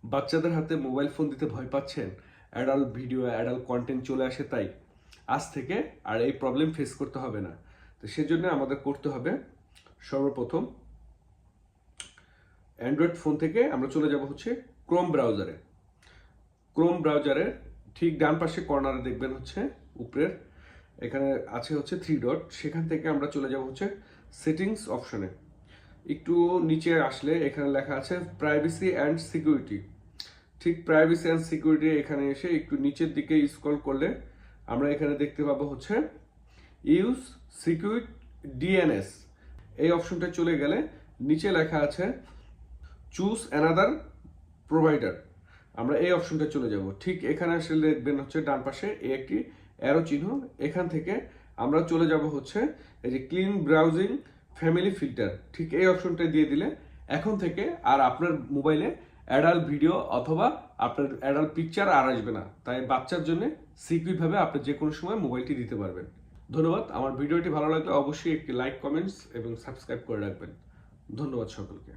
বাচ্চাদের হাতে mobile phone দিতে ভয় পাচ্ছেন, অ্যাডাল্ট ভিডিও অ্যাডাল্ট কন্টেন্ট চলে আসে, তাই আজ থেকে আর এই প্রবলেম ফেস করতে হবে না। তো সেজন্য আমাদের করতে হবে, সর্বপ্রথম অ্যান্ড্রয়েড ফোন থেকে আমরা চলে যাব হচ্ছে ক্রোম ব্রাউজারে। ক্রোম ব্রাউজারের ঠিক ডান পাশে কর্নারে দেখবেন হচ্ছে উপরের এখানে আছে হচ্ছে 3 ডট, সেখান থেকে আমরা চলে যাব হচ্ছে সেটিংস অপশনে। একটু নিচে আসলে এখানে লেখা আছে প্রাইভেসি অ্যান্ড সিকিউরিটি। ঠিক প্রাইভেসি অ্যান্ড সিকিউরিটি এখানে এসে একটু নিচের দিকে স্ক্রল করলে আমরা এখানে দেখতে পাবো হচ্ছে ইউজ সিকিউর ডিএনএস। এই অপশনটা চলে গেলে নিচে লেখা আছে চুজ অ্যানাদার প্রোভাইডার। আমরা এই অপশনটা চলে যাব। ঠিক এখানে আসলে দেখবেন হচ্ছে ডান পাশে একটি অ্যারো চিহ্ন, এখান থেকে আমরা চলে যাব হচ্ছে এই যে ক্লিন ব্রাউজিং ফ্যামিলি ফিল্টার। ঠিক এই অপশনটা দিয়ে দিলে এখন থেকে আর আপনার মোবাইলে অ্যাডাল্ট ভিডিও অথবা আপনার অ্যাডাল্ট পিকচার আর আসবে না। তাই বাচ্চার জন্য সিকিউরভাবে আপনি যে কোনো সময় মোবাইলটি দিতে পারবেন। ধন্যবাদ। আমার ভিডিওটি ভালো লাগলে অবশ্যই একটি লাইক, কমেন্টস এবং সাবস্ক্রাইব করে রাখবেন। ধন্যবাদ সকলকে।